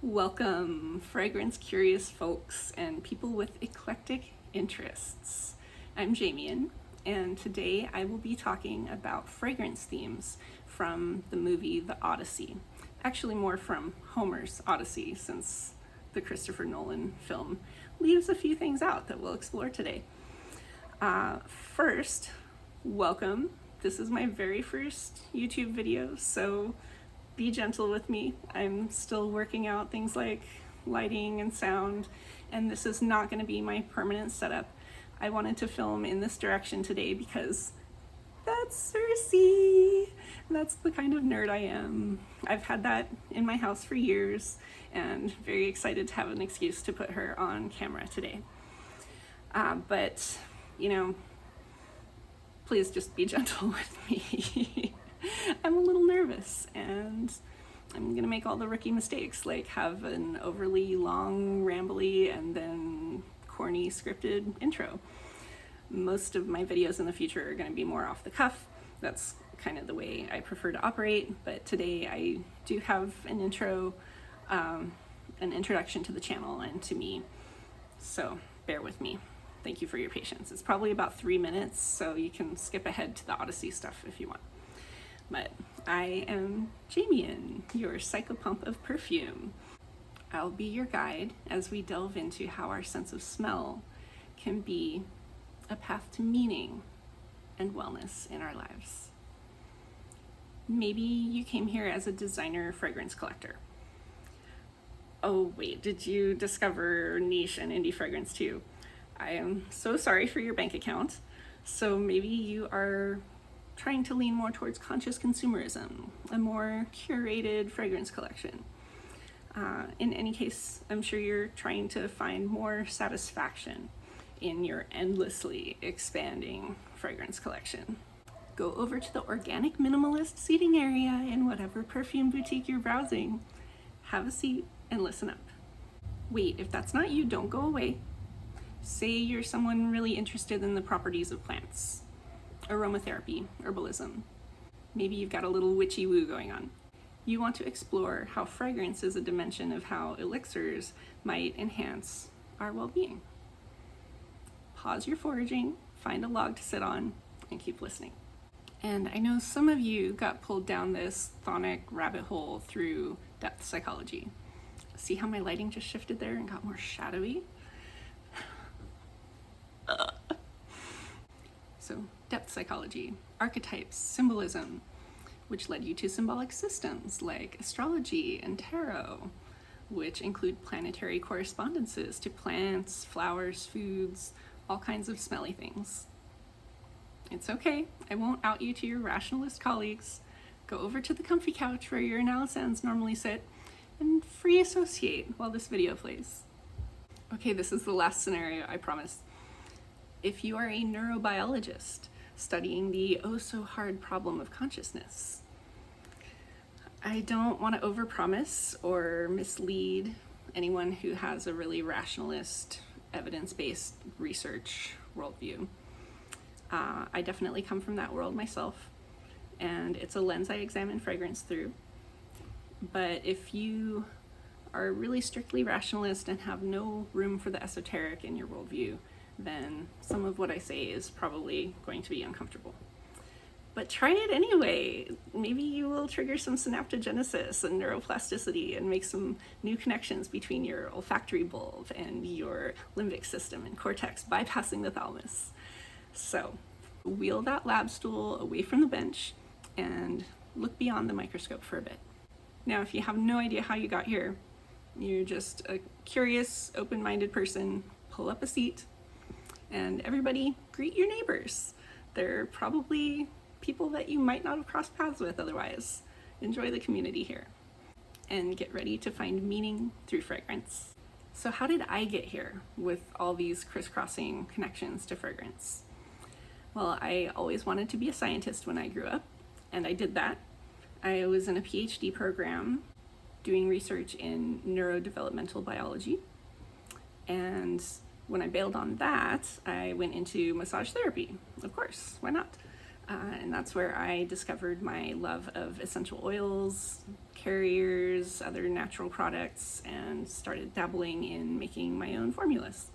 Welcome, fragrance-curious folks and people with eclectic interests. I'm Jamian, and today I will be talking about fragrance themes from the movie The Odyssey. Actually, more from Homer's Odyssey, since the Christopher Nolan film leaves a few things out that we'll explore today. First, welcome. This is my very first YouTube video, so be gentle with me. I'm still working out things like lighting and sound, and this is not going to be my permanent setup. I wanted to film in this direction today because that's Circe. That's the kind of nerd I am. I've had that in my house for years and very excited to have an excuse to put her on camera today. But, you know, please just be gentle with me. I'm a little nervous and I'm gonna make all the rookie mistakes, like have an overly long, rambly, and then corny scripted intro. Most of my videos in the future are gonna be more off the cuff. That's kind of the way I prefer to operate, but today I do have an intro, an introduction to the channel and to me, so bear with me. Thank you for your patience. It's probably about 3 minutes, so you can skip ahead to the Odyssey stuff if you want. But I am Jamian, your psychopump of perfume. I'll be your guide as we delve into how our sense of smell can be a path to meaning and wellness in our lives. Maybe you came here as a designer fragrance collector. Oh wait, did you discover niche and indie fragrance too? I am so sorry for your bank account. So maybe you are trying to lean more towards conscious consumerism, a more curated fragrance collection. In any case, I'm sure you're trying to find more satisfaction in your endlessly expanding fragrance collection. Go over to the organic minimalist seating area in whatever perfume boutique you're browsing. Have a seat and listen up. Wait, if that's not you, don't go away. Say you're someone really interested in the properties of plants. Aromatherapy, herbalism. Maybe you've got a little witchy woo going on. You want to explore how fragrance is a dimension of how elixirs might enhance our well-being. Pause your foraging, find a log to sit on, and keep listening. And I know some of you got pulled down this thonic rabbit hole through depth psychology. See how my lighting just shifted there and got more shadowy? So, depth psychology, archetypes, symbolism, which led you to symbolic systems like astrology and tarot, which include planetary correspondences to plants, flowers, foods, all kinds of smelly things. It's okay, I won't out you to your rationalist colleagues. Go over to the comfy couch where your analysands normally sit and free associate while this video plays. Okay, this is the last scenario, I promise. If you are a neurobiologist studying the oh-so-hard problem of consciousness, I don't want to overpromise or mislead anyone who has a really rationalist, evidence-based research worldview. I definitely come from that world myself, and it's a lens I examine fragrance through. But if you are really strictly rationalist and have no room for the esoteric in your worldview, then some of what I say is probably going to be uncomfortable. But try it anyway. Maybe you will trigger some synaptogenesis and neuroplasticity and make some new connections between your olfactory bulb and your limbic system and cortex, bypassing the thalamus. So wheel that lab stool away from the bench and look beyond the microscope for a bit. Now, if you have no idea how you got here, you're just a curious, open-minded person, pull up a seat, and everybody greet your neighbors. They're probably people that you might not have crossed paths with otherwise. Enjoy the community here and get ready to find meaning through fragrance. So how did I get here with all these crisscrossing connections to fragrance? Well, I always wanted to be a scientist when I grew up, and I did that. I was in a PhD program doing research in neurodevelopmental biology, and when I bailed on that, I went into massage therapy. Of course, why not? And that's where I discovered my love of essential oils, carriers, other natural products, and started dabbling in making my own formulas.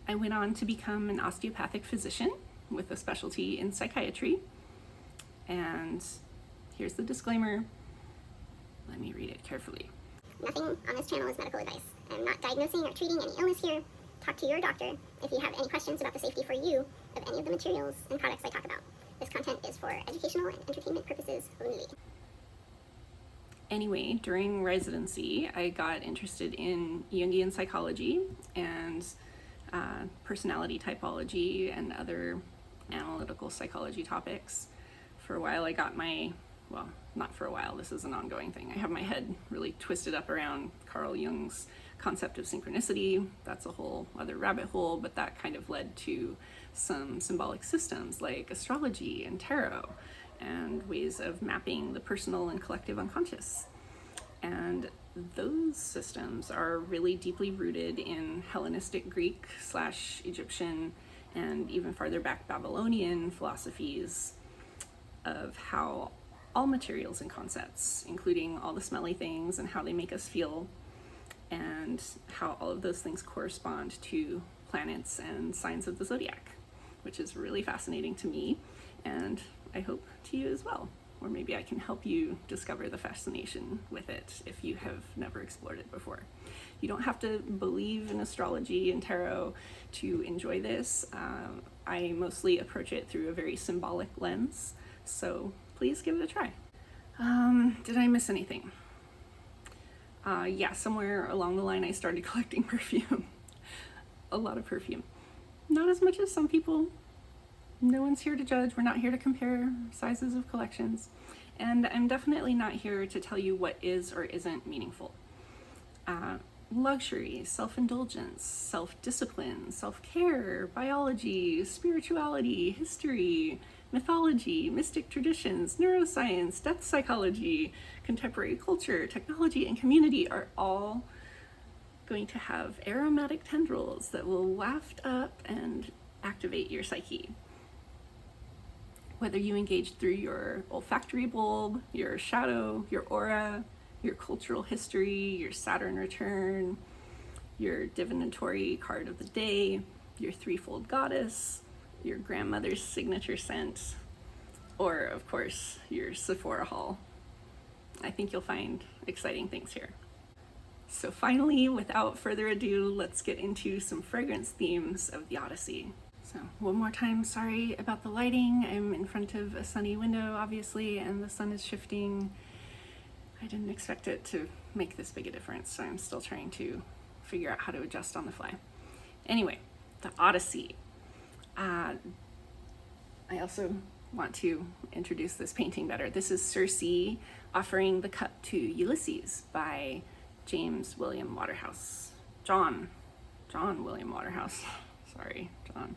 I went on to become an osteopathic physician with a specialty in psychiatry. And here's the disclaimer. Let me read it carefully. Nothing on this channel is medical advice. I'm not diagnosing or treating any illness here. Talk to your doctor if you have any questions about the safety for you of any of the materials and products I talk about. This content is for educational and entertainment purposes only. Anyway, during residency, I got interested in Jungian psychology and personality typology and other analytical psychology topics. For a while I got my, well, not for a while, this is an ongoing thing. I have my head really twisted up around Carl Jung's concept of synchronicity. That's a whole other rabbit hole, but that kind of led to some symbolic systems like astrology and tarot and ways of mapping the personal and collective unconscious. And those systems are really deeply rooted in Hellenistic Greek / Egyptian and even farther back Babylonian philosophies of how all materials and concepts, including all the smelly things and how they make us feel, and how all of those things correspond to planets and signs of the zodiac, which is really fascinating to me, and I hope to you as well. Or maybe I can help you discover the fascination with it if you have never explored it before. You don't have to believe in astrology and tarot to enjoy this. I mostly approach it through a very symbolic lens, so please give it a try. Did I miss anything? Yeah, somewhere along the line I started collecting perfume. A lot of perfume. Not as much as some people. No one's here to judge. We're not here to compare sizes of collections. And I'm definitely not here to tell you what is or isn't meaningful. Luxury, self-indulgence, self-discipline, self-care, biology, spirituality, history, mythology, mystic traditions, neuroscience, depth psychology, contemporary culture, technology, and community are all going to have aromatic tendrils that will waft up and activate your psyche. Whether you engage through your olfactory bulb, your shadow, your aura, your cultural history, your Saturn return, your divinatory card of the day, your threefold goddess, your grandmother's signature scent, or of course your Sephora haul. I think you'll find exciting things here. So finally, without further ado, let's get into some fragrance themes of the Odyssey. So one more time, sorry about the lighting. I'm in front of a sunny window, obviously, and the sun is shifting. I didn't expect it to make this big a difference, so I'm still trying to figure out how to adjust on the fly. Anyway, the Odyssey. I also want to introduce this painting better. This is Circe Offering the Cup to Ulysses by James William Waterhouse. John William Waterhouse. Sorry, John.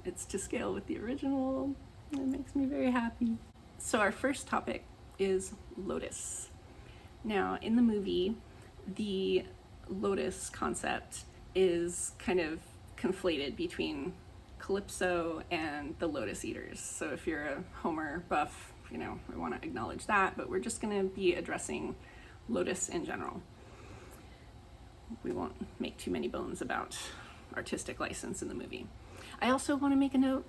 It's to scale with the original. It makes me very happy. So our first topic is Lotus. Now, in the movie, the Lotus concept is kind of conflated between Calypso and the Lotus Eaters. So if you're a Homer buff, you know, I want to acknowledge that, but we're just going to be addressing Lotus in general. We won't make too many bones about artistic license in the movie. I also want to make a note.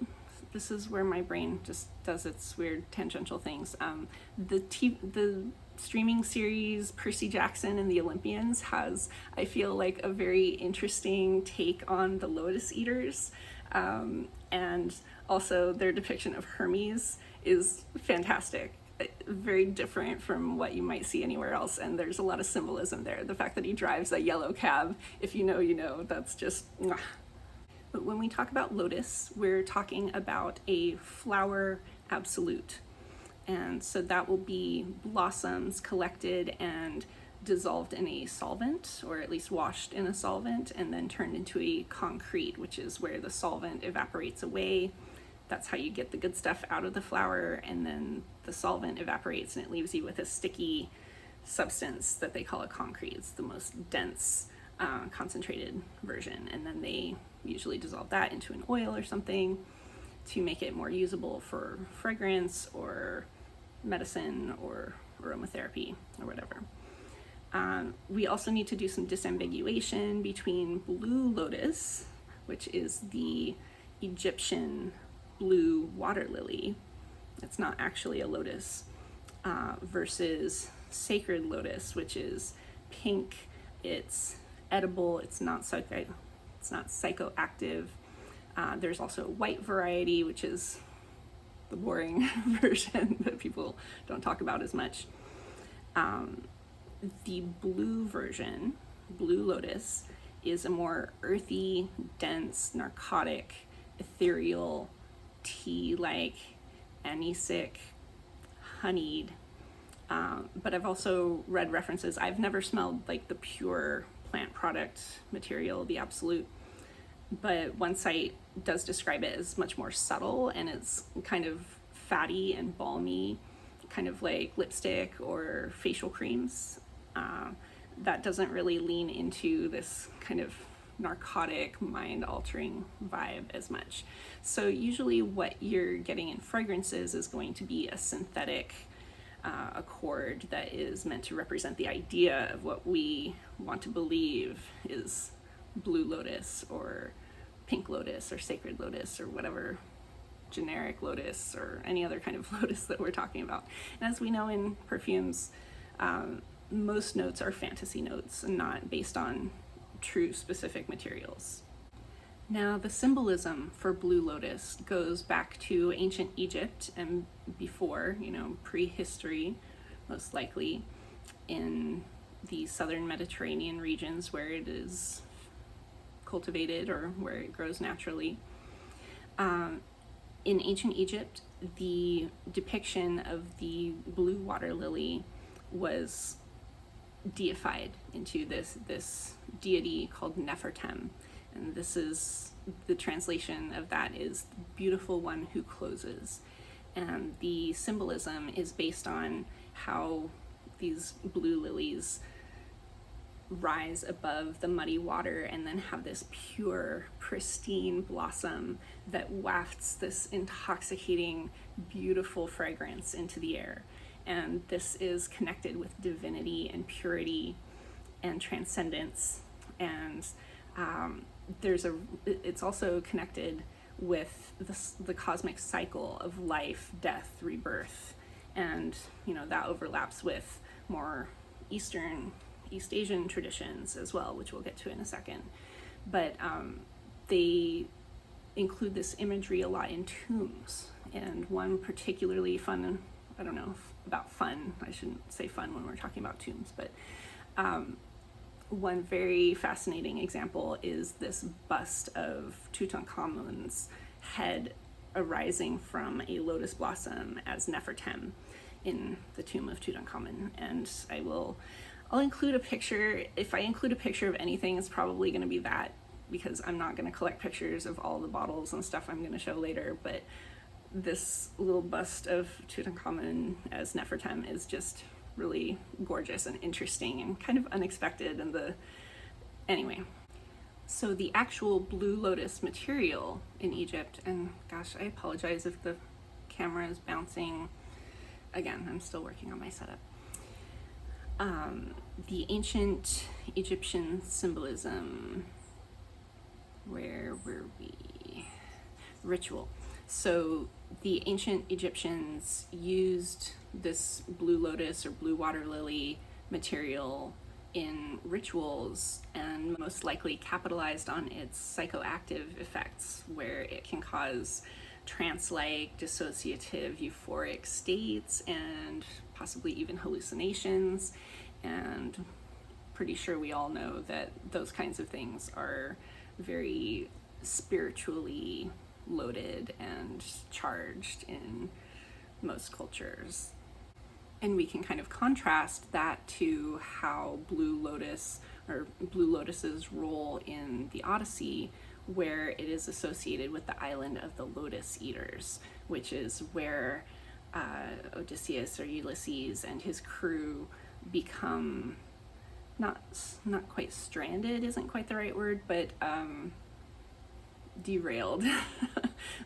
This is where my brain just does its weird tangential things. The streaming series Percy Jackson and the Olympians has, I feel like, a very interesting take on the Lotus Eaters. And also their depiction of Hermes is fantastic. Very different from what you might see anywhere else, and there's a lot of symbolism there. The fact that he drives a yellow cab, if you know, you know, that's just mwah. But when we talk about Lotus, we're talking about a flower absolute. And so that will be blossoms collected and dissolved in a solvent, or at least washed in a solvent, and then turned into a concrete, which is where the solvent evaporates away. That's how you get the good stuff out of the flower, and then the solvent evaporates and it leaves you with a sticky substance that they call a concrete. It's the most dense, concentrated version, and then they usually dissolve that into an oil or something to make it more usable for fragrance or medicine or aromatherapy or whatever. We also need to do some disambiguation between blue lotus, which is the Egyptian blue water lily. It's not actually a lotus, versus sacred lotus, which is pink. It's edible. It's not psychoactive. There's also a white variety, which is the boring version that people don't talk about as much. The blue version, blue lotus, is a more earthy, dense, narcotic, ethereal, tea-like, anisic, honeyed. But I've also read references. I've never smelled like the pure plant product material, the absolute, but one site does describe it as much more subtle, and it's kind of fatty and balmy, kind of like lipstick or facial creams. That doesn't really lean into this kind of narcotic, mind-altering vibe as much. So usually what you're getting in fragrances is going to be a synthetic accord that is meant to represent the idea of what we want to believe is blue lotus or pink lotus or sacred lotus or whatever generic lotus or any other kind of lotus that we're talking about. And as we know in perfumes, most notes are fantasy notes and not based on true specific materials. Now, the symbolism for blue lotus goes back to ancient Egypt and before, prehistory, most likely, in the southern Mediterranean regions where it is cultivated or where it grows naturally. In ancient Egypt, the depiction of the blue water lily was deified into this deity called Nefertem. And this is, the translation of that is the beautiful one who closes. And the symbolism is based on how these blue lilies rise above the muddy water and then have this pure, pristine blossom that wafts this intoxicating, beautiful fragrance into the air. And this is connected with divinity and purity and transcendence. And it's also connected with the cosmic cycle of life, death, rebirth. And, that overlaps with more East Asian traditions as well, which we'll get to in a second. But they include this imagery a lot in tombs. And one particularly fun, I don't know about fun, I shouldn't say fun when we're talking about tombs, but one very fascinating example is this bust of Tutankhamun's head arising from a lotus blossom as Nefertem in the tomb of Tutankhamun. And I'll include a picture. If I include a picture of anything, it's probably going to be that, because I'm not going to collect pictures of all the bottles and stuff I'm going to show later. But this little bust of Tutankhamun as Nefertem is just really gorgeous and interesting and kind of unexpected. Anyway, so the actual blue lotus material in Egypt, and gosh, I apologize if the camera is bouncing. Again, I'm still working on my setup. The ancient Egyptian symbolism, where were we? Ritual. So the ancient Egyptians used this blue lotus or blue water lily material in rituals, and most likely capitalized on its psychoactive effects, where it can cause trance-like, dissociative, euphoric states, and possibly even hallucinations. And pretty sure we all know that those kinds of things are very spiritually loaded and charged in most cultures. And we can kind of contrast that to how Blue Lotus, or Blue Lotus's role in the Odyssey, where it is associated with the island of the Lotus Eaters, which is where Odysseus or Ulysses and his crew become not quite stranded, isn't quite the right word, but derailed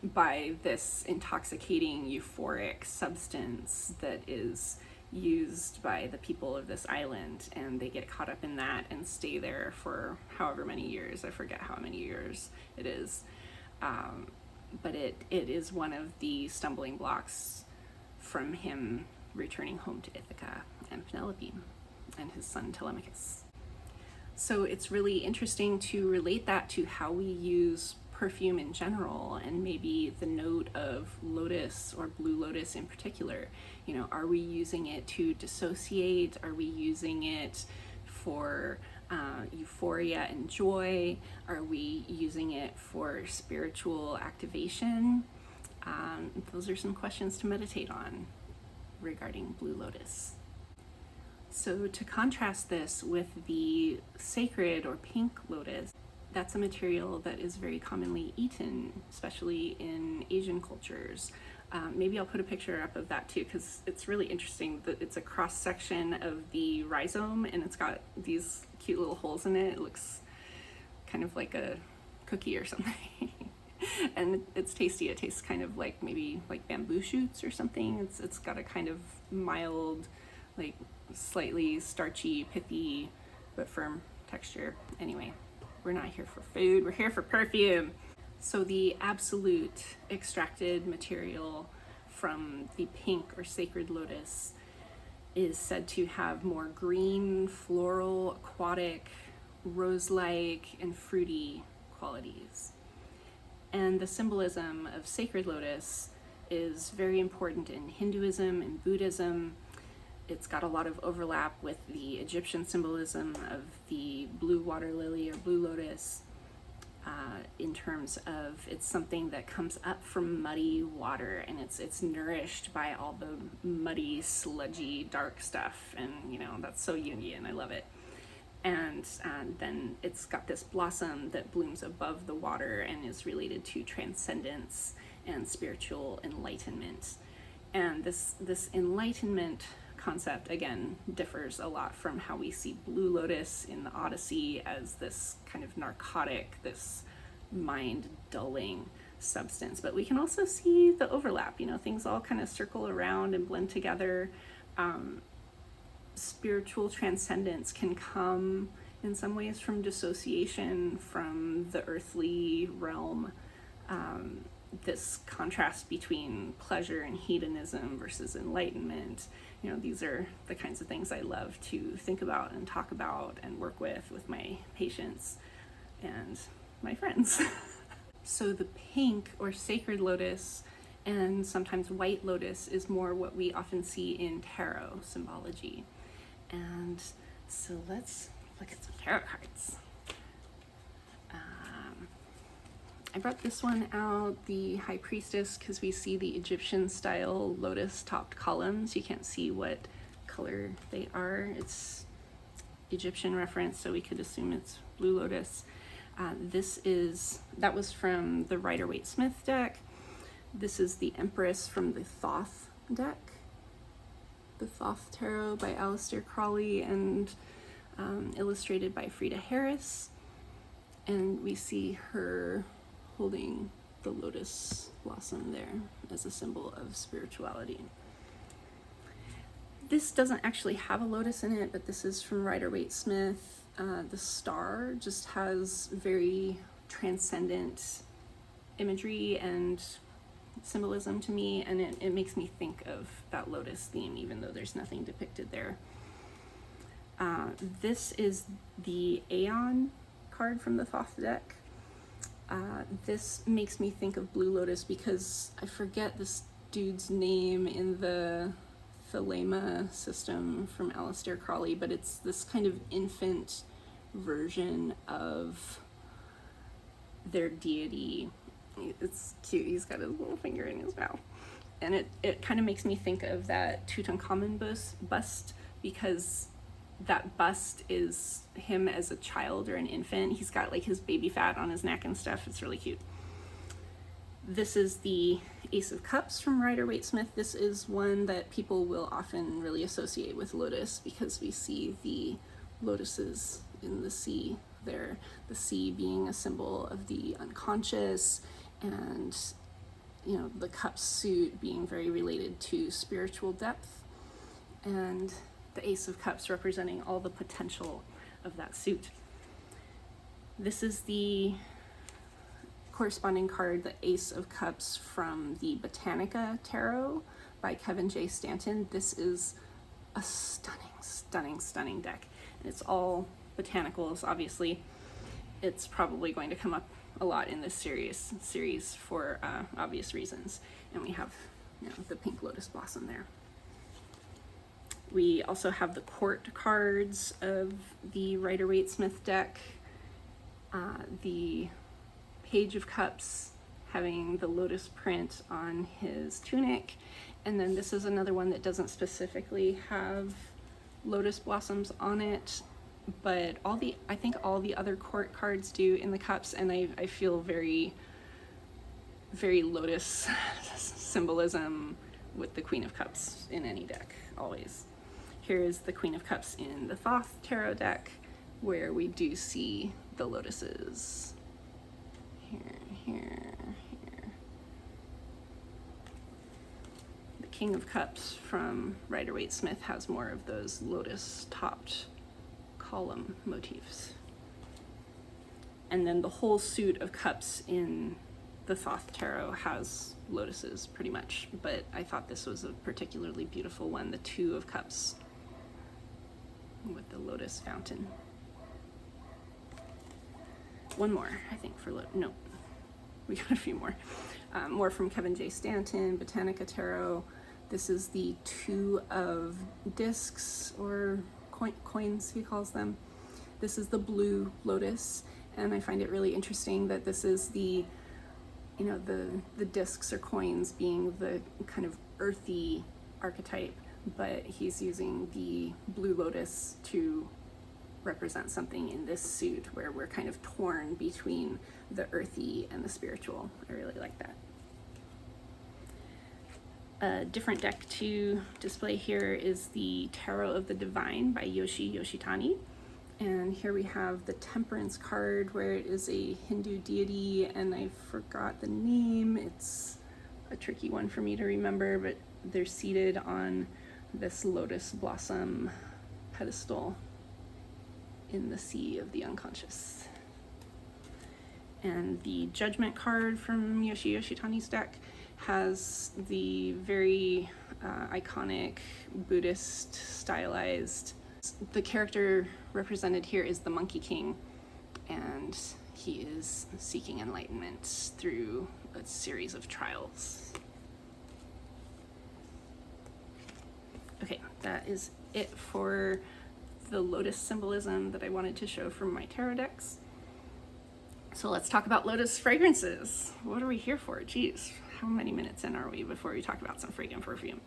by this intoxicating euphoric substance that is used by the people of this island, and they get caught up in that and stay there for however many years. I forget how many years it is. But it is one of the stumbling blocks from him returning home to Ithaca and Penelope and his son Telemachus. So it's really interesting to relate that to how we use perfume in general, and maybe the note of lotus or blue lotus in particular. You know, are we using it to dissociate? Are we using it for euphoria and joy? Are we using it for spiritual activation? Those are some questions to meditate on regarding blue lotus. So to contrast this with the sacred or pink lotus, that's a material that is very commonly eaten, especially in Asian cultures. Maybe I'll put a picture up of that too, because it's really interesting that it's a cross section of the rhizome, and it's got these cute little holes in it. It looks kind of like a cookie or something. And it's tasty. It tastes kind of like maybe like bamboo shoots or something. It's got a kind of mild, like slightly starchy, pithy, but firm texture. Anyway, we're not here for food, we're here for perfume. So the absolute extracted material from the pink or sacred lotus is said to have more green, floral, aquatic, rose-like, and fruity qualities. And the symbolism of sacred lotus is very important in Hinduism and Buddhism. It's got a lot of overlap with the Egyptian symbolism of the blue water lily or blue lotus, in terms of it's something that comes up from muddy water, and it's nourished by all the muddy, sludgy, dark stuff, and you know, that's so Jungian. I love it. And then it's got this blossom that blooms above the water and is related to transcendence and spiritual enlightenment. And this enlightenment concept, again, differs a lot from how we see blue lotus in the Odyssey as this kind of narcotic, this mind-dulling substance. But we can also see the overlap, you know, things all kind of circle around and blend together. Spiritual transcendence can come in some ways from dissociation from the earthly realm. This contrast between pleasure and hedonism versus enlightenment, you know, these are the kinds of things I love to think about and talk about and work with my patients and my friends. So the pink or sacred lotus and sometimes white lotus is more what we often see in tarot symbology. And so let's look at some tarot cards. I brought this one out, the High Priestess, because we see the Egyptian style lotus topped columns. You can't see what color they are. It's Egyptian reference, so we could assume it's blue lotus. That was from the Rider-Waite-Smith deck. This is the Empress from the Thoth deck. The Thoth Tarot by Aleister Crowley and illustrated by Frida Harris. And we see her holding the lotus blossom there as a symbol of spirituality. This doesn't actually have a lotus in it, but this is from Rider-Waite-Smith. The star just has very transcendent imagery and symbolism to me, and it makes me think of that lotus theme, even though there's nothing depicted there. This is the Aeon card from the Thoth deck. This makes me think of Blue Lotus because I forget this dude's name in the Thelema system from Aleister Crowley, but it's this kind of infant version of their deity. It's cute. He's got his little finger in his mouth. And it kind of makes me think of that Tutankhamun bust, because that bust is him as a child or an infant. He's got like his baby fat on his neck and stuff. It's really cute. This is the Ace of Cups from Rider-Waite-Smith. This is one that people will often really associate with lotus because we see the lotuses in the sea there. The sea being a symbol of the unconscious, and you know, the cup suit being very related to spiritual depth. and the Ace of Cups representing all the potential of that suit. This is the corresponding card, the Ace of Cups from the Botanica Tarot by Kevin J. Stanton. This is a stunning deck, and it's all botanicals. Obviously, it's probably going to come up a lot in this series for obvious reasons. And we have, the pink lotus blossom there. We also have the court cards of the Rider-Waite-Smith deck. The Page of Cups having the lotus print on his tunic. And then this is another one that doesn't specifically have lotus blossoms on it, but I think all the other court cards do in the cups, and I feel very lotus symbolism with the Queen of Cups in any deck, always. Here's the Queen of Cups in the Thoth Tarot deck, where we do see the lotuses. Here. The King of Cups from Rider-Waite-Smith has more of those lotus-topped column motifs. And then the whole suit of cups in the Thoth Tarot has lotuses pretty much, but I thought this was a particularly beautiful one, the Two of Cups with the lotus fountain. One more, I think, no, we got a few more. More from Kevin J. Stanton, Botanica Tarot. This is the Two of Discs, or coins, he calls them. This is the blue lotus, and I find it really interesting that this is the discs or coins being the kind of earthy archetype, but he's using the blue lotus to represent something in this suit where we're kind of torn between the earthy and the spiritual. I really like that. A different deck to display here is the Tarot of the Divine by Yoshi Yoshitani. And here we have the Temperance card, where it is a Hindu deity, and I forgot the name. It's a tricky one for me to remember, but they're seated on this lotus blossom pedestal in the sea of the unconscious. And the Judgment card from Yoshi Yoshitani's deck has the very iconic Buddhist stylized. The character represented here is the Monkey King, and he is seeking enlightenment through a series of trials. Okay, that is it for the lotus symbolism that I wanted to show from my tarot decks. So let's talk about lotus fragrances. What are we here for? Geez, how many minutes in are we before we talk about some fragrant perfume?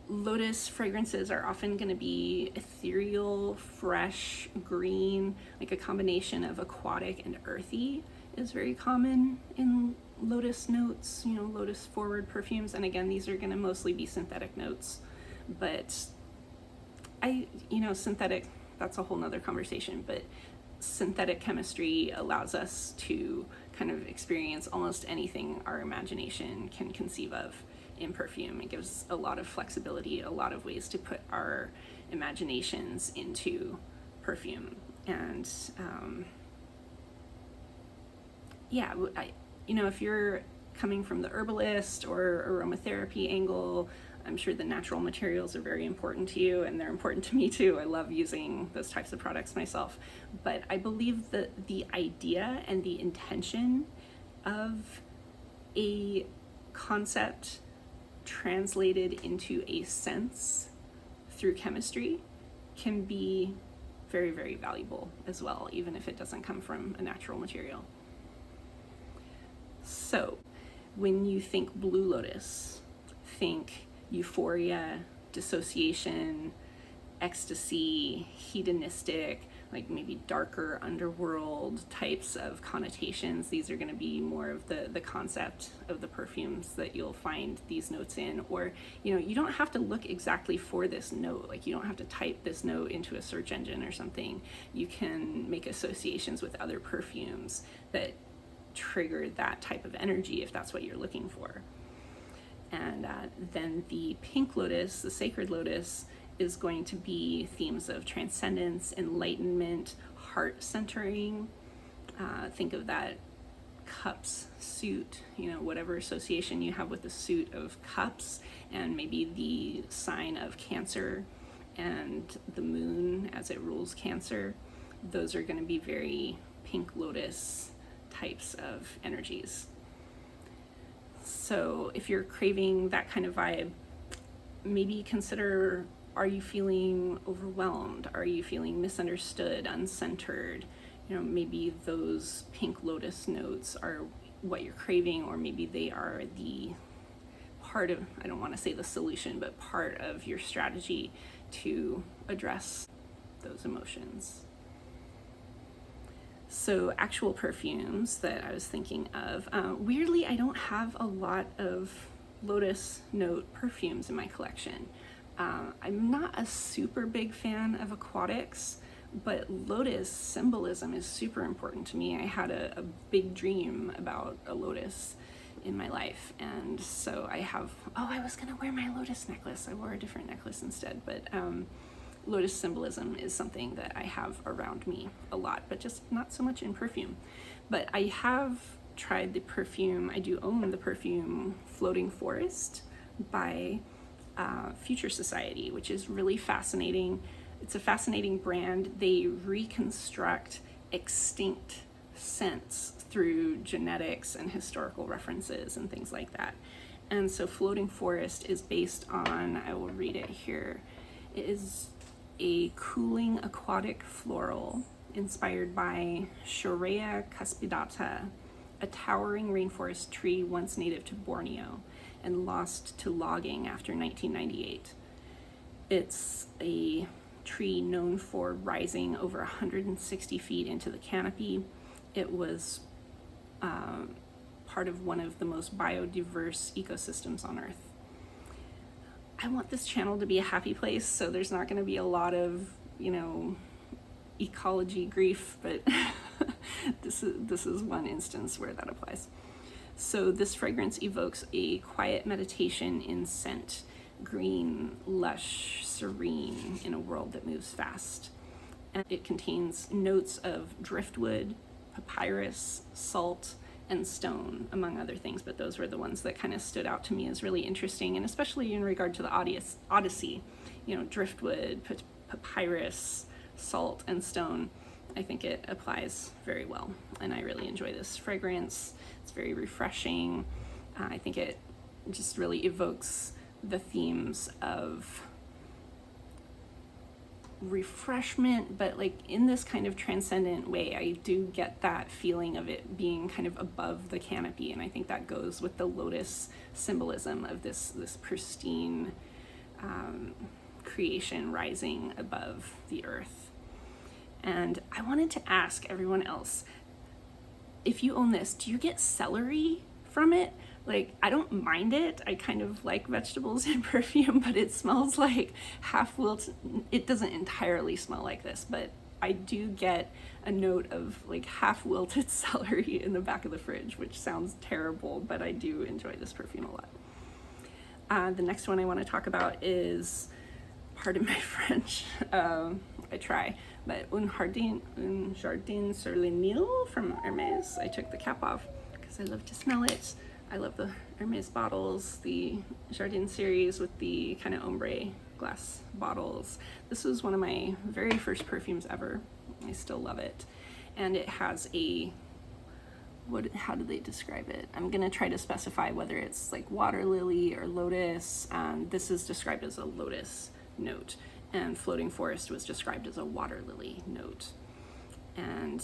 Lotus fragrances are often going to be ethereal, fresh, green, like a combination of aquatic and earthy is very common in lotus notes, lotus forward perfumes. And again, these are going to mostly be synthetic notes, but synthetic, that's a whole nother conversation, but synthetic chemistry allows us to kind of experience almost anything our imagination can conceive of in perfume. It gives a lot of flexibility, a lot of ways to put our imaginations into perfume. And if you're coming from the herbalist or aromatherapy angle, I'm sure the natural materials are very important to you, and they're important to me too. I love using those types of products myself. But I believe that the idea and the intention of a concept translated into a sense through chemistry can be very, very valuable as well, even if it doesn't come from a natural material. So when you think blue lotus, think euphoria, dissociation, ecstasy, hedonistic, like maybe darker underworld types of connotations. These are going to be more of the concept of the perfumes that you'll find these notes in. Or, you don't have to look exactly for this note. Like, you don't have to type this note into a search engine or something. You can make associations with other perfumes that trigger that type of energy if that's what you're looking for. And then the pink lotus, the sacred lotus, is going to be themes of transcendence, enlightenment, heart centering. Think of that cups suit, whatever association you have with the suit of cups, and maybe the sign of Cancer and the moon as it rules Cancer. Those are going to be very pink lotus types of energies. So if you're craving that kind of vibe, maybe consider, are you feeling overwhelmed? Are you feeling misunderstood, uncentered? Maybe those pink lotus notes are what you're craving, or maybe they are the part of, I don't want to say the solution, but part of your strategy to address those emotions. So actual perfumes that I was thinking of, weirdly, I don't have a lot of lotus note perfumes in my collection. I'm not a super big fan of aquatics, but lotus symbolism is super important to me. I had a big dream about a lotus in my life, and so I have, I was gonna wear my lotus necklace. I wore a different necklace instead, but lotus symbolism is something that I have around me a lot, but just not so much in perfume. But I have tried the perfume, I do own the perfume Floating Forest by Future Society, which is really fascinating. It's a fascinating brand. They reconstruct extinct scents through genetics and historical references and things like that. And so Floating Forest is based on, I will read it here, it is a cooling aquatic floral inspired by Shorea cuspidata, a towering rainforest tree once native to Borneo and lost to logging after 1998. It's a tree known for rising over 160 feet into the canopy. It was part of one of the most biodiverse ecosystems on Earth. I want this channel to be a happy place, so there's not going to be a lot of, ecology grief, but this is one instance where that applies. So this fragrance evokes a quiet meditation in scent, green, lush, serene in a world that moves fast. And it contains notes of driftwood, papyrus, salt, and stone, among other things, but those were the ones that kind of stood out to me as really interesting, and especially in regard to the Odyssey, driftwood, papyrus, salt, and stone. I think it applies very well, and I really enjoy this fragrance. It's very refreshing. I think it just really evokes the themes of refreshment, but like in this kind of transcendent way. I do get that feeling of it being kind of above the canopy, and I think that goes with the lotus symbolism of this pristine creation rising above the earth. And I wanted to ask everyone else, if you own this, do you get celery from it? Like, I don't mind it. I kind of like vegetables in perfume, but it smells like half wilted. It doesn't entirely smell like this, but I do get a note of like half wilted celery in the back of the fridge, which sounds terrible, but I do enjoy this perfume a lot. The next one I want to talk about is, pardon my French, I try, but Un Jardin Sur Le Nil from Hermès. I took the cap off because I love to smell it. I love the Hermès bottles, the Jardin series with the kind of ombre glass bottles. This was one of my very first perfumes ever. I still love it. And it has how do they describe it? I'm gonna try to specify whether it's like water lily or lotus. This is described as a lotus note, and Floating Forest was described as a water lily note. And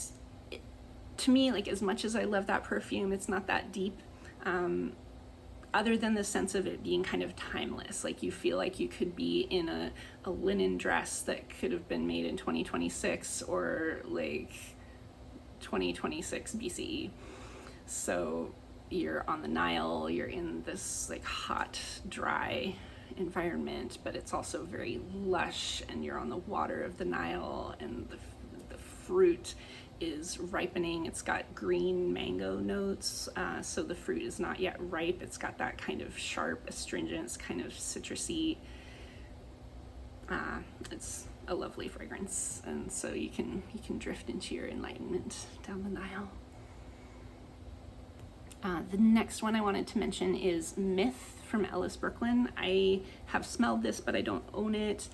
to me, like, as much as I love that perfume, it's not that deep. Other than the sense of it being kind of timeless, like you feel like you could be in a linen dress that could have been made in 2026 or like 2026 BCE. So you're on the Nile, you're in this like hot, dry environment, but it's also very lush, and you're on the water of the Nile, and the fruit is ripening. It's got green mango notes, so the fruit is not yet ripe. It's got that kind of sharp astringent, kind of citrusy. It's a lovely fragrance, and so you can drift into your enlightenment down the Nile. The next one I wanted to mention is Myth from Ellis, Brooklyn. I have smelled this, but I don't own it.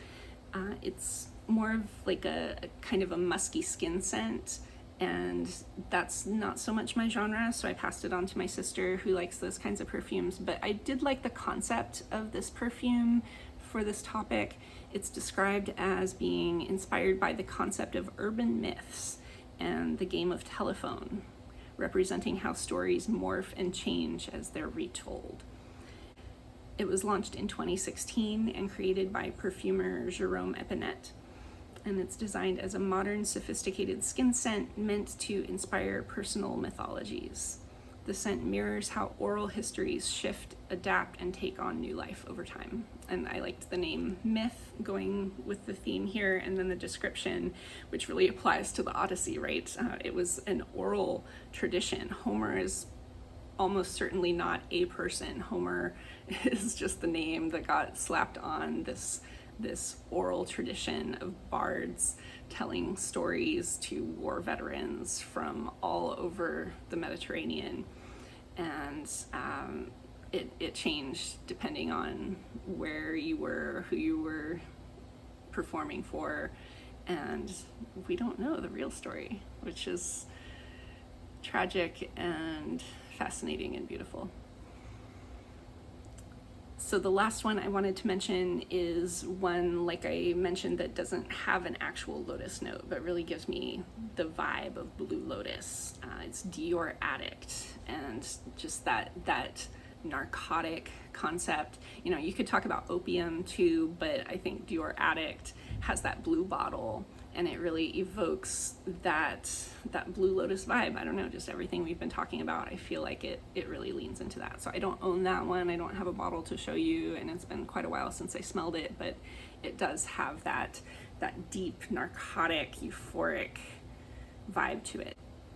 It's more of like a kind of a musky skin scent, and that's not so much my genre, so I passed it on to my sister who likes those kinds of perfumes. But I did like the concept of this perfume for this topic. It's described as being inspired by the concept of urban myths and the game of telephone, representing how stories morph and change as they're retold. It was launched in 2016 and created by perfumer Jérôme Epinette, and it's designed as a modern, sophisticated skin scent meant to inspire personal mythologies. The scent mirrors how oral histories shift, adapt, and take on new life over time. And I liked the name Myth going with the theme here, and then the description, which really applies to the Odyssey, right? It was an oral tradition. Homer is almost certainly not a person. Homer is just the name that got slapped on this oral tradition of bards telling stories to war veterans from all over the Mediterranean. And it changed depending on where you were, who you were performing for, and we don't know the real story, which is tragic and fascinating and beautiful. So the last one I wanted to mention is one, like I mentioned, that doesn't have an actual lotus note, but really gives me the vibe of Blue Lotus. It's Dior Addict, and just that narcotic concept. You know, you could talk about opium too, but I think Dior Addict has that blue bottle, and it really evokes that Blue Lotus vibe. I don't know, just everything we've been talking about, I feel like it really leans into that. So I don't own that one, I don't have a bottle to show you, and it's been quite a while since I smelled it, but it does have that deep, narcotic, euphoric vibe to it.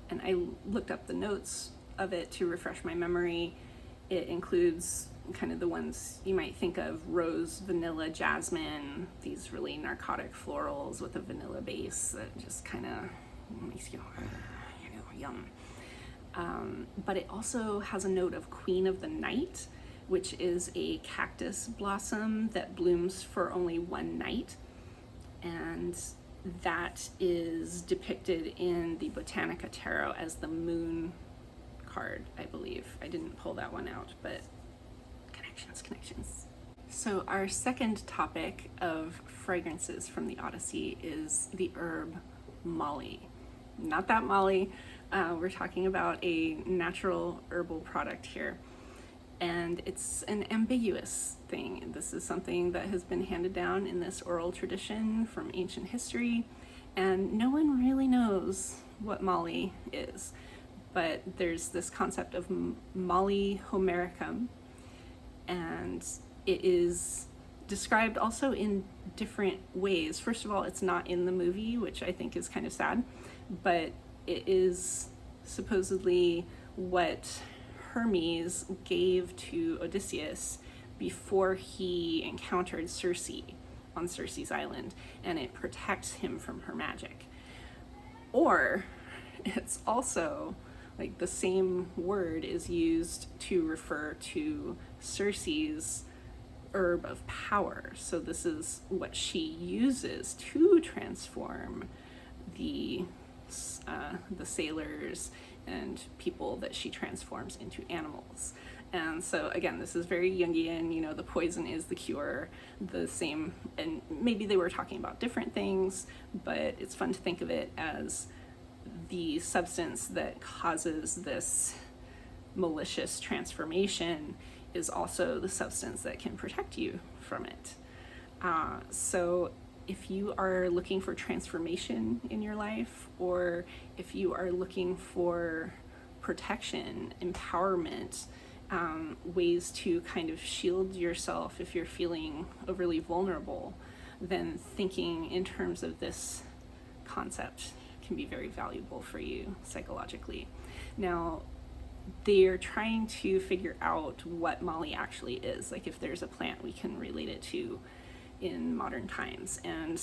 And I looked up the notes of it to refresh my memory. It includes kind of the ones you might think of: rose, vanilla, jasmine, these really narcotic florals with a vanilla base that just kind of makes you, yum. But it also has a note of Queen of the Night, which is a cactus blossom that blooms for only one night. And that is depicted in the Botanica Tarot as the moon card, I believe. I didn't pull that one out, but connections. So our second topic of fragrances from the Odyssey is the herb Moly. Not that Molly, we're talking about a natural herbal product here. And it's an ambiguous thing. This is something that has been handed down in this oral tradition from ancient history, and no one really knows what Moly is. But there's this concept of Moly homericum, and it is described also in different ways. First of all, it's not in the movie, which I think is kind of sad, but it is supposedly what Hermes gave to Odysseus before he encountered Circe on Circe's island, and it protects him from her magic. Or it's also like the same word is used to refer to Circe's herb of power. So this is what she uses to transform the sailors and people that she transforms into animals. And so again, this is very Jungian, you know, the poison is the cure, the same, and maybe they were talking about different things, but it's fun to think of it as the substance that causes this malicious transformation is also the substance that can protect you from it. So if you are looking for transformation in your life, or if you are looking for protection, empowerment, ways to kind of shield yourself if you're feeling overly vulnerable, then thinking in terms of this concept can be very valuable for you psychologically. Now, they're trying to figure out what Moly actually is, like if there's a plant we can relate it to in modern times. And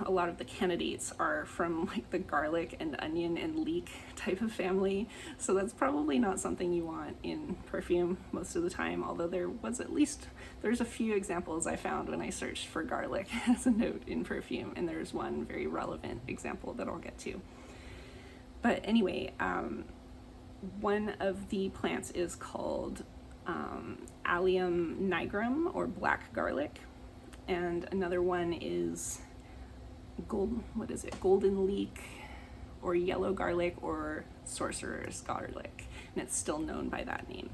a lot of the candidates are from like the garlic and onion and leek type of family, so that's probably not something you want in perfume most of the time, although there's a few examples I found when I searched for garlic as a note in perfume, and there's one very relevant example that I'll get to. But anyway, one of the plants is called Allium nigrum, or black garlic, and another one is golden leek, or yellow garlic, or sorcerer's garlic, and it's still known by that name.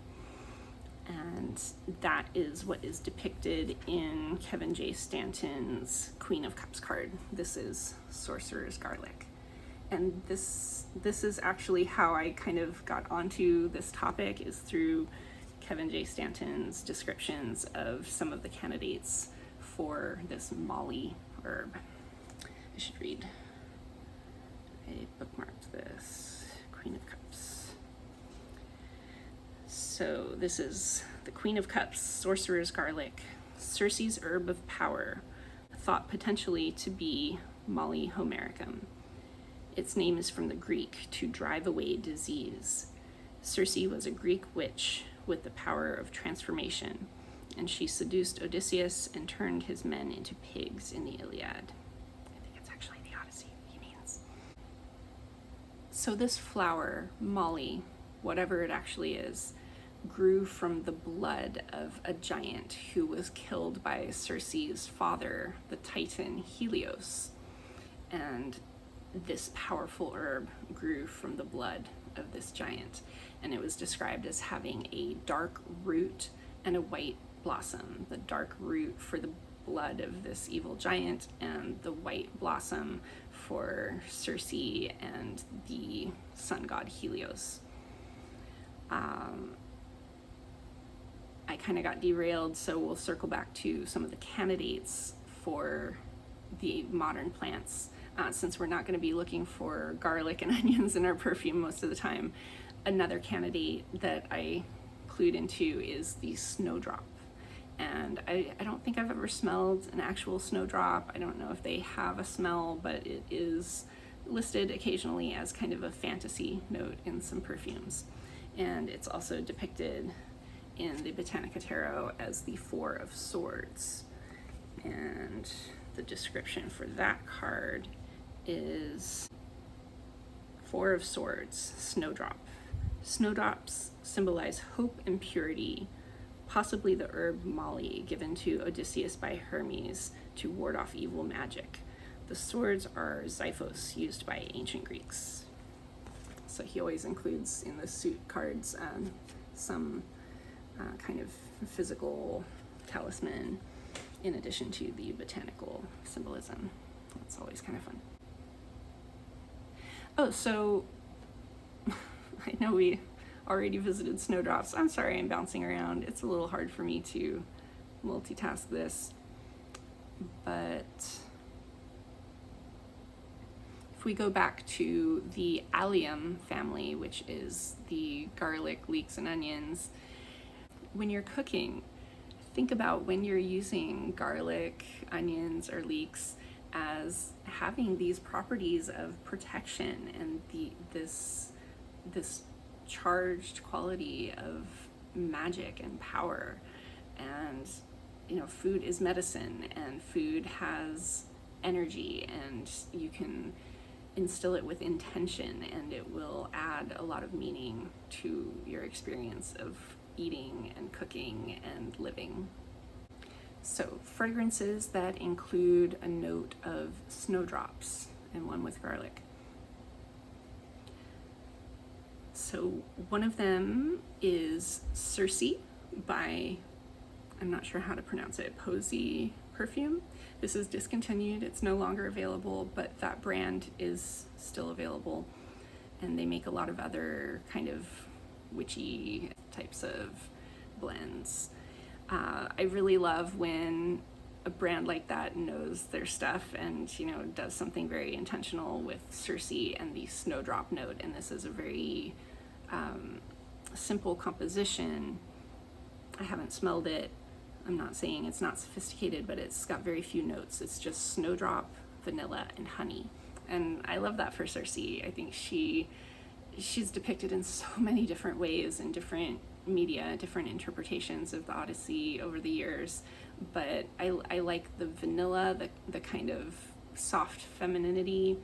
And that is what is depicted in Kevin J. Stanton's Queen of Cups card. This is sorcerer's garlic. And this is actually how I kind of got onto this topic, is through Kevin J. Stanton's descriptions of some of the candidates for this Moly herb. I should read. I bookmarked this. Queen of Cups. So this is the Queen of Cups, sorcerer's garlic, Circe's herb of power, thought potentially to be Moly homericum. Its name is from the Greek, to drive away disease. Circe was a Greek witch with the power of transformation, and she seduced Odysseus and turned his men into pigs in the Iliad. I think it's actually the Odyssey he means. So this flower, Moly, whatever it actually is, grew from the blood of a giant who was killed by Circe's father, the Titan Helios. And this powerful herb grew from the blood of this giant, and it was described as having a dark root and a white blossom. The dark root for the blood of this evil giant, and the white blossom for Circe and the sun god Helios. I kind of got derailed, so we'll circle back to some of the candidates for the modern plants. Since we're not going to be looking for garlic and onions in our perfume most of the time, another candidate that I clued into is the snowdrop. And I don't think I've ever smelled an actual snowdrop. I don't know if they have a smell, but it is listed occasionally as kind of a fantasy note in some perfumes. And it's also depicted in the Botanica Tarot as the Four of Swords. And the description for that card is Four of Swords, Snowdrop. Snowdrops symbolize hope and purity, possibly the herb Moly given to Odysseus by Hermes to ward off evil magic. The swords are xiphos, used by ancient Greeks. So he always includes in the suit cards some kind of physical talisman in addition to the botanical symbolism. That's always kind of fun. Oh, so I know we already visited snowdrops. I'm sorry I'm bouncing around. It's a little hard for me to multitask this. But if we go back to the allium family, which is the garlic, leeks, and onions, when you're cooking, think about when you're using garlic, onions, or leeks as having these properties of protection and this charged quality of magic and power. And food is medicine, and food has energy, and you can instill it with intention, and it will add a lot of meaning to your experience of eating and cooking and living. So fragrances that include a note of snowdrops, and one with garlic. So one of them is Circe by, I'm not sure how to pronounce it, Poesie perfume. This is discontinued, it's no longer available, but that brand is still available, and they make a lot of other kind of witchy types of blends. I really love when a brand like that knows their stuff and, you know, does something very intentional with Circe and the Snowdrop note. And this is a very simple composition. I haven't smelled it. I'm not saying it's not sophisticated, but it's got very few notes. It's just snowdrop, vanilla, and honey. And I love that for Circe. I think she's depicted in so many different ways in different media, different interpretations of the Odyssey over the years. But I like the vanilla, the kind of soft femininity,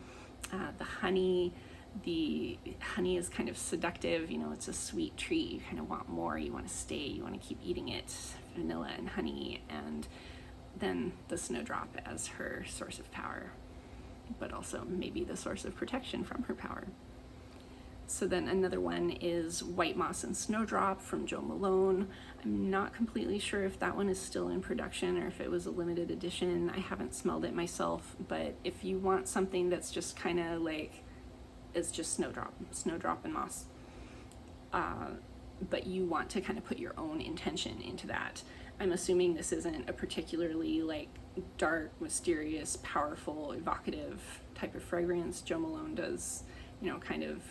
the honey. The honey is kind of seductive, you know, it's a sweet treat. You kind of want more, you want to stay, you want to keep eating it. Vanilla and honey, and then the snowdrop as her source of power, but also maybe the source of protection from her power. So then another one is White Moss and Snowdrop from Jo Malone. I'm not completely sure if that one is still in production or if it was a limited edition. I haven't smelled it myself, but if you want something that's just kind of like, it's just snowdrop and moss, but you want to kind of put your own intention into that. I'm assuming this isn't a particularly like dark, mysterious, powerful, evocative type of fragrance. Jo Malone does, you know, kind of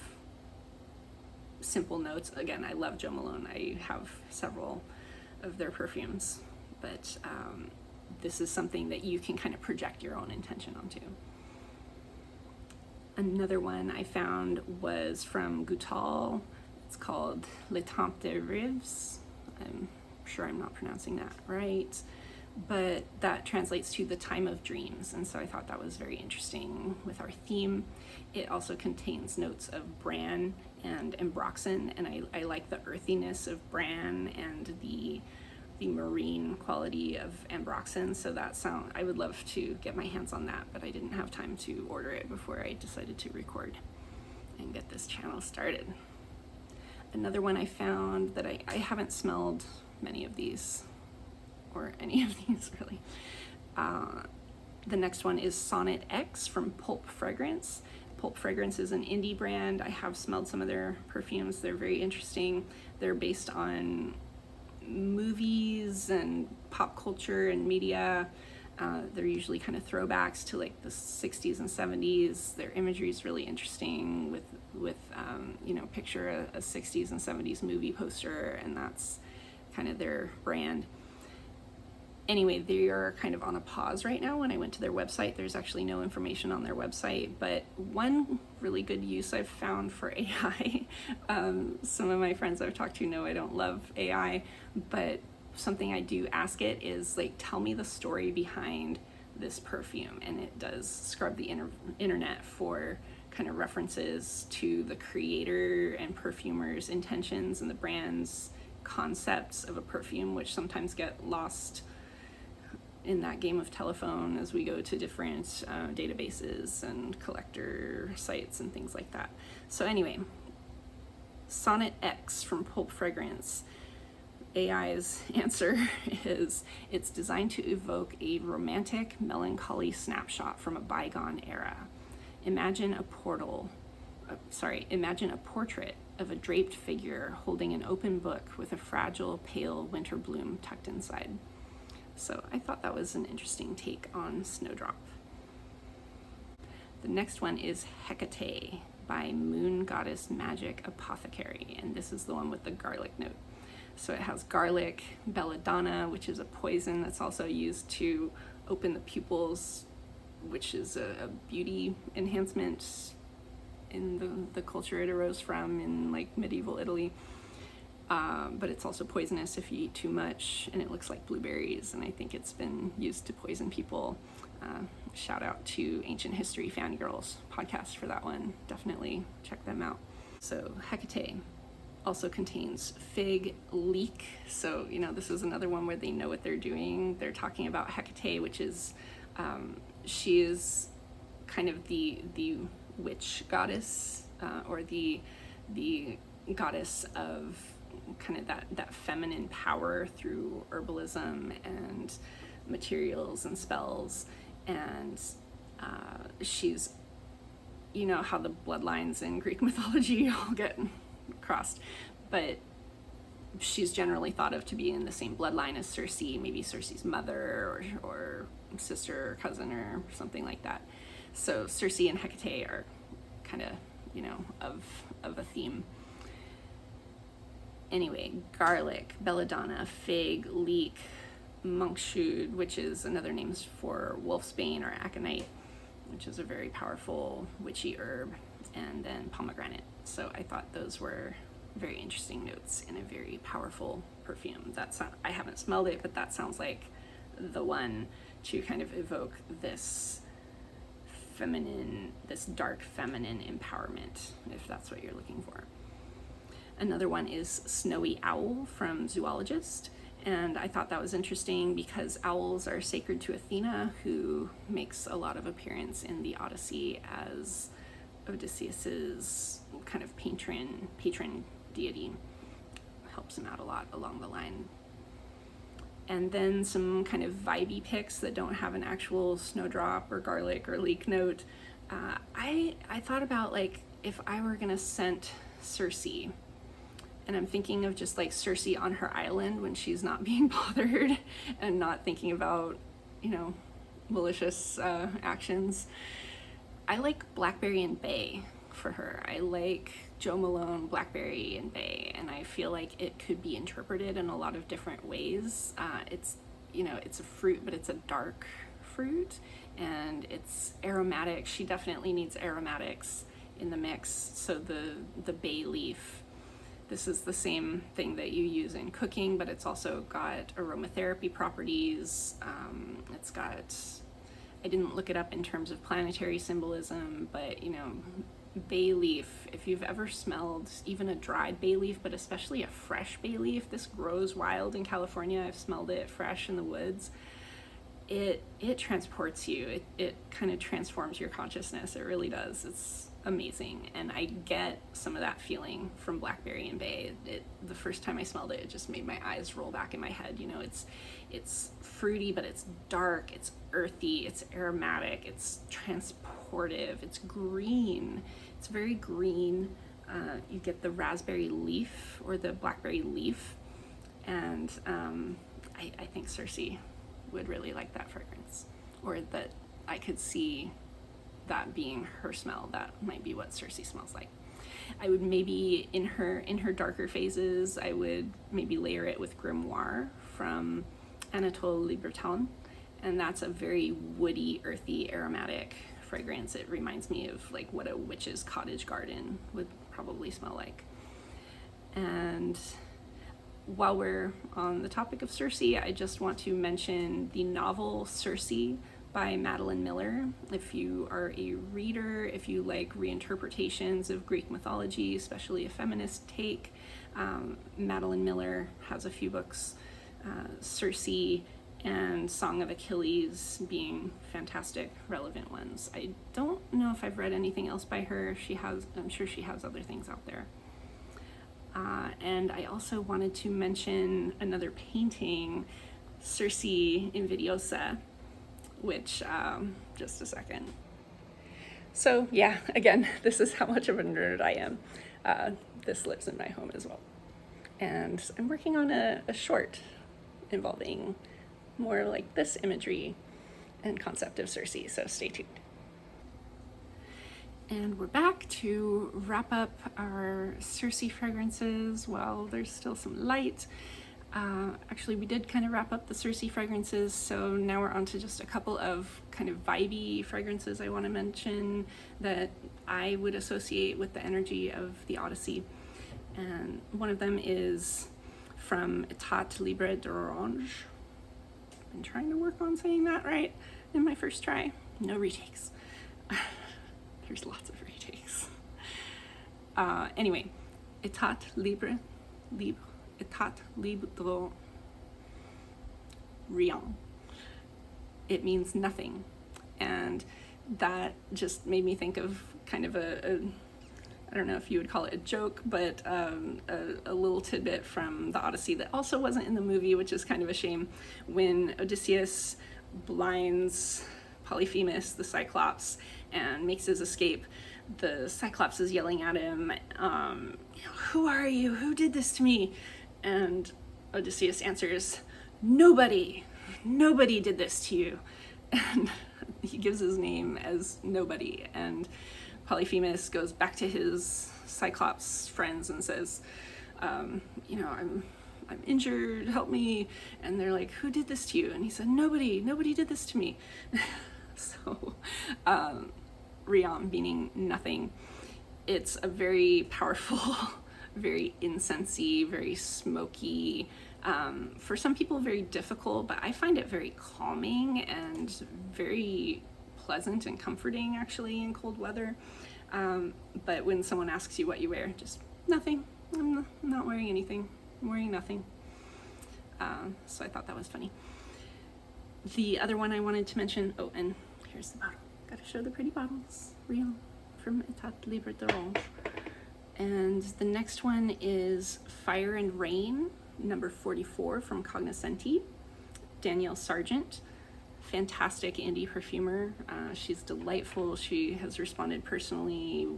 simple notes. Again, I love Jo Malone. I have several of their perfumes, but this is something that you can kind of project your own intention onto. Another one I found was from Goutal. It's called Le Temps de Rêves. I'm sure I'm not pronouncing that right, but that translates to the time of dreams. And so I thought that was very interesting with our theme. It also contains notes of bran and ambroxan, and I like the earthiness of bran and the marine quality of ambroxan. So I would love to get my hands on that, but I didn't have time to order it before I decided to record and get this channel started. Another one I found that I haven't smelled many of these, or any of these really. The next one is Sonnet X from Pulp Fragrance. Pulp Fragrance is an indie brand. I have smelled some of their perfumes. They're very interesting. They're based on movies and pop culture and media. They're usually kind of throwbacks to like the 60s and 70s. Their imagery is really interesting with you know, picture a 60s and 70s movie poster, and that's kind of their brand. Anyway, they are kind of on a pause right now. When I went to their website, there's actually no information on their website, but one really good use I've found for AI, some of my friends I've talked to know I don't love AI, but something I do ask it is like, tell me the story behind this perfume, and it does scrub the internet for kind of references to the creator and perfumer's intentions and the brand's concepts of a perfume, which sometimes get lost in that game of telephone as we go to different databases and collector sites and things like that. So anyway, Sonnet X from Pulp Fragrance. AI's answer is, it's designed to evoke a romantic, melancholy snapshot from a bygone era. Imagine a portrait of a draped figure holding an open book with a fragile, pale winter bloom tucked inside. So I thought that was an interesting take on Snowdrop. The next one is Hecate by moon goddess Magick Apothecary, and this is the one with the garlic note. So it has garlic, belladonna, which is a poison that's also used to open the pupils, which is a beauty enhancement in the culture it arose from in like medieval Italy. But it's also poisonous if you eat too much, and it looks like blueberries, and I think it's been used to poison people. Shout out to Ancient History Fangirls podcast for that one. Definitely check them out. So Hecate also contains fig leek. So, you know, this is another one where they know what they're doing. They're talking about Hecate, which is, she is kind of the witch goddess, or the goddess of kind of that feminine power through herbalism and materials and spells. And she's, you know how the bloodlines in Greek mythology all get crossed, but she's generally thought of to be in the same bloodline as Circe, maybe Circe's mother or sister or cousin or something like that. So Circe and Hecate are kind of, you know, of a theme. Anyway, garlic, belladonna, fig, leek, monkshood, which is another name for wolfsbane or aconite, which is a very powerful witchy herb, and then pomegranate. So I thought those were very interesting notes in a very powerful perfume. I haven't smelled it, but that sounds like the one to kind of evoke this feminine, this dark feminine empowerment, if that's what you're looking for. Another one is Snowy Owl from Zoologist, and I thought that was interesting because owls are sacred to Athena, who makes a lot of appearance in the Odyssey as Odysseus's kind of patron deity. Helps him out a lot along the line. And then some kind of vibey picks that don't have an actual snowdrop or garlic or leek note. I thought about, like, if I were gonna scent Circe, and I'm thinking of just like Circe on her island when she's not being bothered and not thinking about, you know, malicious actions. I like Blackberry and Bay for her. I like Jo Malone, Blackberry and Bay, and I feel like it could be interpreted in a lot of different ways. It's, you know, it's a fruit, but it's a dark fruit, and it's aromatic. She definitely needs aromatics in the mix. So the bay leaf, this is the same thing that you use in cooking, but it's also got aromatherapy properties. It's got, I didn't look it up in terms of planetary symbolism, but, you know, bay leaf, if you've ever smelled even a dried bay leaf, but especially a fresh bay leaf, this grows wild in California. I've smelled it fresh in the woods. It transports you. It kind of transforms your consciousness. It really does. It's amazing, and I get some of that feeling from Blackberry and Bay. The first time I smelled it, it just made my eyes roll back in my head. You know, it's fruity, but it's dark, it's earthy, it's aromatic, it's transportive, it's green, it's very green. You get the raspberry leaf or the blackberry leaf, and I think Circe would really like that fragrance, or that I could see that being her smell. That might be what Circe smells like. I would maybe, in her darker phases, I would maybe layer it with Grimoire from Anatole Libertin, and that's a very woody, earthy, aromatic fragrance. It reminds me of like what a witch's cottage garden would probably smell like. And while we're on the topic of Circe, I just want to mention the novel Circe by Madeline Miller. If you are a reader, if you like reinterpretations of Greek mythology, especially a feminist take, Madeline Miller has a few books, Circe and Song of Achilles being fantastic, relevant ones. I don't know if I've read anything else by her. I'm sure she has other things out there. And I also wanted to mention another painting, Circe Invidiosa, which, just a second. So yeah, again, this is how much of a nerd I am. This lives in my home as well. And I'm working on a short involving more like this imagery and concept of Circe, so stay tuned. And we're back to wrap up our Circe fragrances while there's still some light. Actually, we did kind of wrap up the Circe fragrances, so now we're on to just a couple of kind of vibey fragrances I want to mention that I would associate with the energy of the Odyssey. And one of them is from Etat Libre d'Orange. I've been trying to work on saying that right in my first try. No retakes. There's lots of retakes. Anyway, Etat Libre, Etat Libre, Rien. It means nothing. And that just made me think of kind of I don't know if you would call it a joke, but a little tidbit from the Odyssey that also wasn't in the movie, which is kind of a shame. When Odysseus blinds Polyphemus, the Cyclops, and makes his escape, the Cyclops is yelling at him, who are you? Who did this to me? And Odysseus answers, nobody did this to you. And he gives his name as Nobody. And Polyphemus goes back to his Cyclops friends and says, I'm injured, help me. And they're like, who did this to you? And he said, nobody did this to me. So, Rien meaning nothing. It's a very powerful, very incensey, very smoky, for some people very difficult, but I find it very calming and very pleasant and comforting actually in cold weather. But when someone asks you what you wear, just nothing. I'm not wearing anything. I'm wearing nothing. So I thought that was funny. The other one I wanted to mention, oh, and here's the bottle. Gotta show the pretty bottles. Real from Etat Libre d'Orange. And the next one is Fire and Rain, number 44 from Cognoscenti, Danielle Sargent. Fantastic indie perfumer. She's delightful. She has responded personally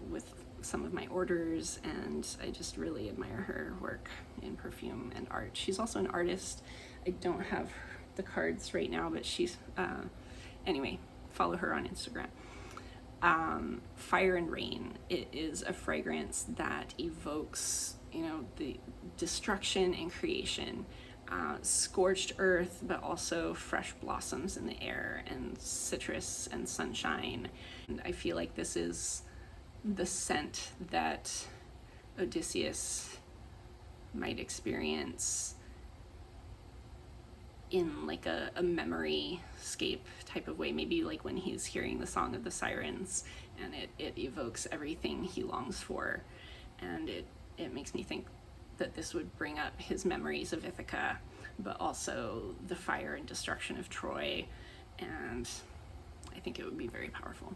with some of my orders, and I just really admire her work in perfume and art. She's also an artist. I don't have the cards right now, but she's, anyway, follow her on Instagram. Fire and Rain. It is a fragrance that evokes, the destruction and creation, scorched earth, but also fresh blossoms in the air and citrus and sunshine. And I feel like this is the scent that Odysseus might experience in like a memory scape type of way, maybe like when he's hearing the Song of the Sirens, and it evokes everything he longs for, and it makes me think that this would bring up his memories of Ithaca, but also the fire and destruction of Troy, and I think it would be very powerful.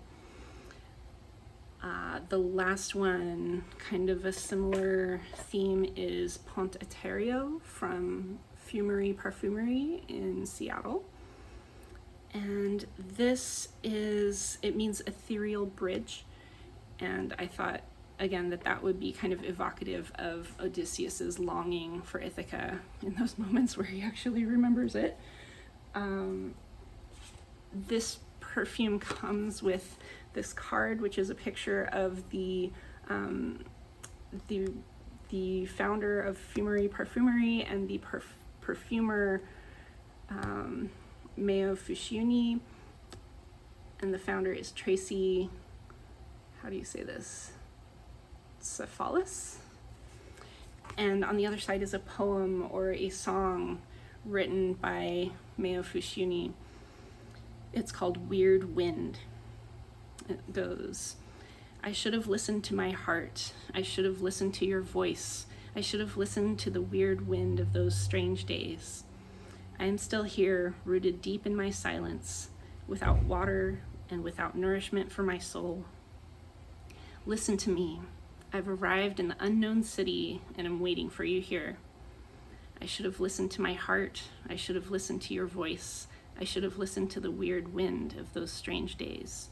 The last one, kind of a similar theme, is Ponte from Fumery Parfumery in Seattle. And this it means ethereal bridge. And I thought, again, that would be kind of evocative of Odysseus's longing for Ithaca in those moments where he actually remembers it. This perfume comes with this card, which is a picture of the founder of Fumery Parfumery and the perfumer Meo Fuscioni, and the founder is Tracy, how do you say this? Cephalus? And on the other side is a poem or a song written by Meo Fuscioni. It's called Weird Wind. It goes, I should have listened to my heart. I should have listened to your voice. I should have listened to the weird wind of those strange days. I am still here, rooted deep in my silence, without water and without nourishment for my soul. Listen to me. I've arrived in the unknown city and am waiting for you here. I should have listened to my heart. I should have listened to your voice. I should have listened to the weird wind of those strange days.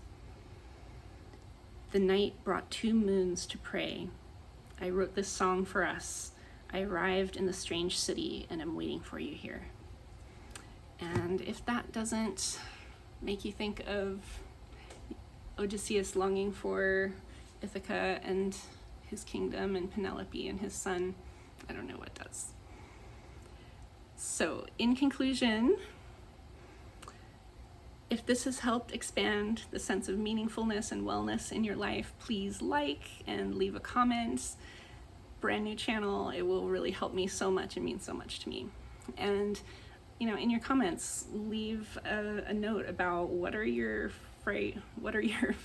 The night brought 2 moons to pray. I wrote this song for us. I arrived in the strange city and am waiting for you here. And if that doesn't make you think of Odysseus longing for Ithaca and his kingdom and Penelope and his son, I don't know what does. So in conclusion, if this has helped expand the sense of meaningfulness and wellness in your life, please like and leave a comment. Brand new channel, it will really help me so much and mean so much to me. And in your comments, leave a note about what are your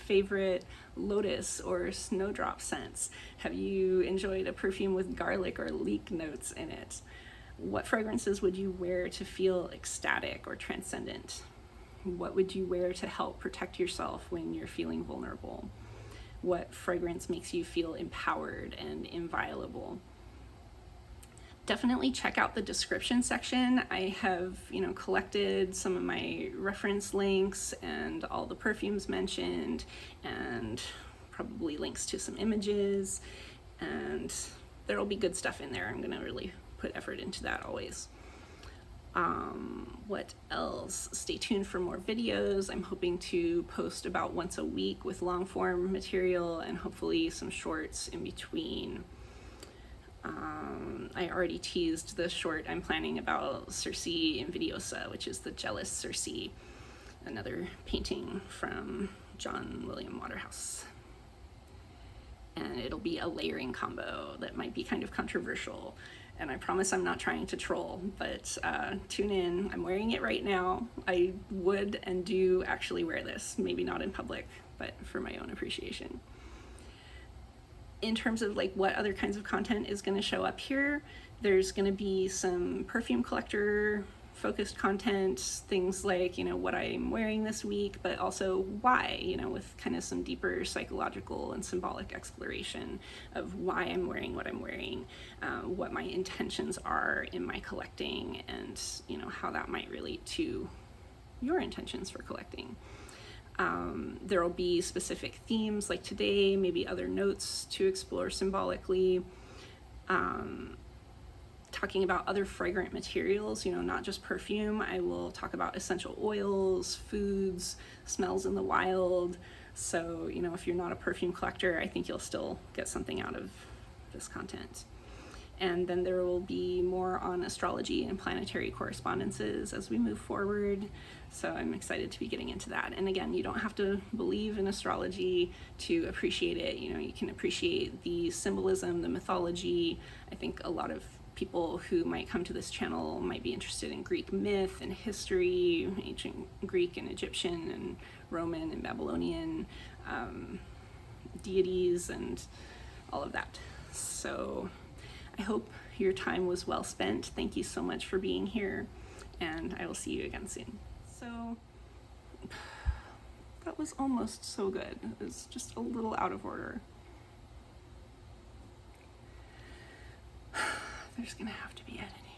favorite Lotus or Snowdrop scents? Have you enjoyed a perfume with garlic or leek notes in it? What fragrances would you wear to feel ecstatic or transcendent? What would you wear to help protect yourself when you're feeling vulnerable? What fragrance makes you feel empowered and inviolable? Definitely check out the description section. I have, collected some of my reference links and all the perfumes mentioned, and probably links to some images, and there'll be good stuff in there. I'm gonna really put effort into that always. What else? Stay tuned for more videos. I'm hoping to post about once a week with long form material and hopefully some shorts in between. I already teased the short I'm planning about Circe Invidiosa, which is the jealous Circe, another painting from John William Waterhouse. And it'll be a layering combo that might be kind of controversial. And I promise I'm not trying to troll, but tune in. I'm wearing it right now. I would and do actually wear this, maybe not in public, but for my own appreciation. In terms of like what other kinds of content is going to show up here, there's going to be some perfume collector focused content, things like, you know, what I'm wearing this week, but also why, you know, with kind of some deeper psychological and symbolic exploration of why I'm wearing what I'm wearing, what my intentions are in my collecting, and, you know, how that might relate to your intentions for collecting. There will be specific themes like today, maybe other notes to explore symbolically, talking about other fragrant materials, you know, not just perfume. I will talk about essential oils, foods, smells in the wild. So, you know, if you're not a perfume collector, I think you'll still get something out of this content. And then there will be more on astrology and planetary correspondences as we move forward. So I'm excited to be getting into that. And again, you don't have to believe in astrology to appreciate it. You know, you can appreciate the symbolism, the mythology. I think a lot of people who might come to this channel might be interested in Greek myth and history, ancient Greek and Egyptian and Roman and Babylonian deities and all of that. So I hope your time was well spent. Thank you so much for being here, and I will see you again soon. So that was almost so good. It was just a little out of order. There's gonna have to be editing.